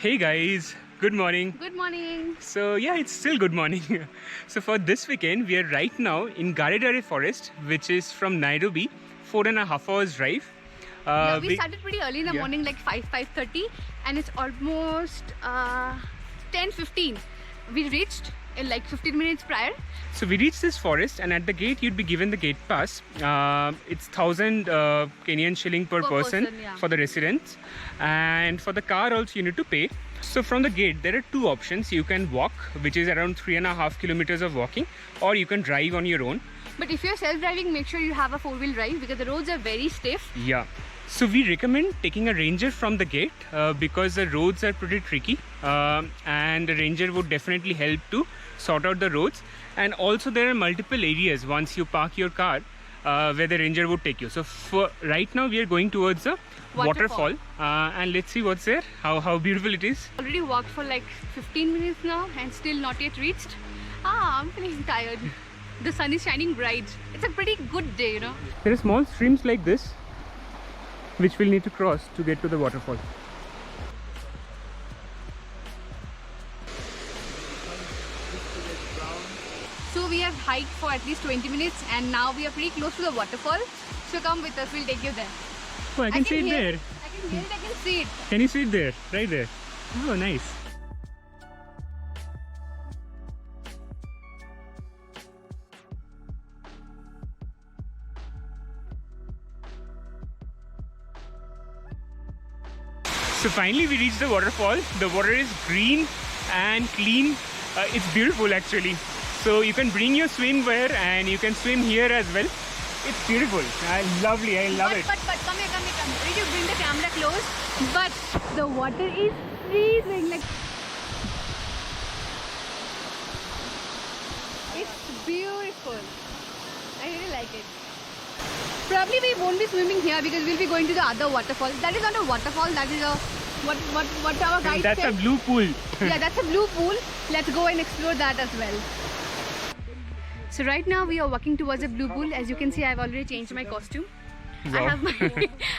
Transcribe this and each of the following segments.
Hey guys, good morning. Good morning. So yeah, it's still good morning. So for this weekend, we are right now in Garidare Forest, which is from Nairobi, 4.5 hours drive. We started pretty early in the morning, like 5:30, and it's almost 10:15. We reached in like 15 minutes prior. So we reached this forest, and at the gate, you'd be given the gate pass. It's 1,000 Kenyan shilling per person yeah. for the residents, and for the car also you need to pay. So from the gate, there are two options. You can walk, which is around 3.5 kilometers of walking, or you can drive on your own. But if you're self-driving, make sure you have a four-wheel drive because the roads are very stiff. Yeah. So we recommend taking a ranger from the gate because the roads are pretty tricky, and the ranger would definitely help to sort out the roads. And also there are multiple areas once you park your car where the ranger would take you. So for right now we are going towards a waterfall, and let's see what's there, how beautiful it is. Already walked for like 15 minutes now and still not yet reached. I'm feeling tired. The sun is shining bright. It's a pretty good day, you know. There are small streams like this which we'll need to cross to get to the waterfall. So we have hiked for at least 20 minutes and now we are pretty close to the waterfall. So come with us, we'll take you there. Oh, I can see it hear there. I can hear it, I can see it. Can you see it there? Right there. Oh, nice. So finally we reached the waterfall. The water is green and clean. It's beautiful actually. So you can bring your swimwear and you can swim here as well. It's beautiful. Lovely. I love it. But come here. Ready to bring the camera close. But the water is freezing. Like it's beautiful. I really like it. Probably we won't be swimming here because we'll be going to the other waterfall. That is not a waterfall. That is a what our guide That's said. a blue pool. Yeah, that's a blue pool. Let's go and explore that as well. So right now we are walking towards a blue pool. As you can see, I've already changed my costume. Wow.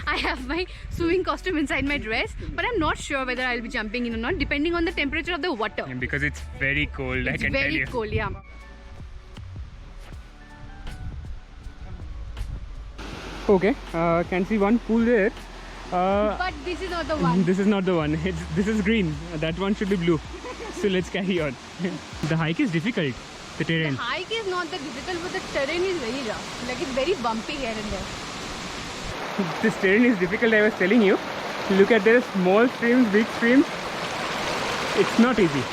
I have my swimming costume inside my dress, but I'm not sure whether I'll be jumping in or not, depending on the temperature of the water. And because it's very cold, I can tell you. Very cold, yeah. Okay, can see one pool there. But this is not the one. This is not the one. This is green. That one should be blue. So let's carry on. The hike is difficult. The terrain. The hike is not that difficult, but the terrain is very rough. Like it's very bumpy here and there. This terrain is difficult, I was telling you. Look at there, small streams, big streams. It's not easy.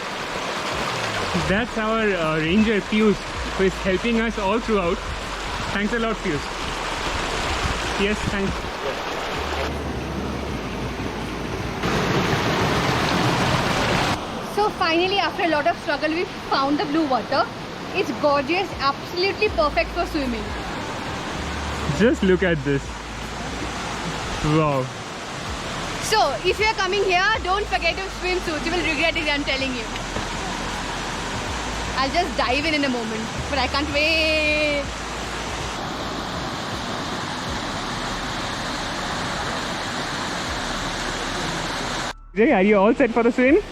That's our ranger Pius, who is helping us all throughout. Thanks a lot, Pius. Yes, thanks. So finally, after a lot of struggle, we found the blue water. It's gorgeous, absolutely perfect for swimming. Just look at this. Wow. So, if you are coming here, don't forget your swimsuit. You will regret it, I'm telling you. I'll just dive in a moment, but I can't wait. Jay, are you all set for the swim?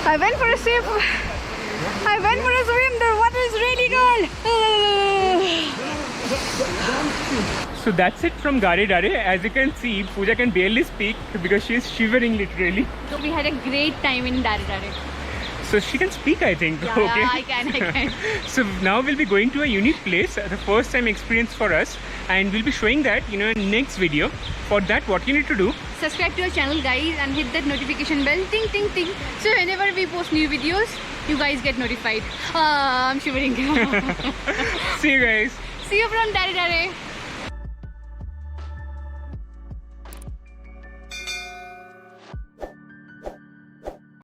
I went for a swim. The water is really cold. So that's it from Garidare. As you can see, Pooja can barely speak because she is shivering literally. So we had a great time in Daridare. So she can speak, I think. Yeah, Okay. yeah, I can. So now we'll be going to a unique place, the first time experience for us, and we'll be showing that in next video. For that, what you need to do? Subscribe to our channel, guys, and hit that notification bell, ting ting ting. So whenever we post new videos, you guys get notified. I'm shivering. See you guys. See you from Daridare.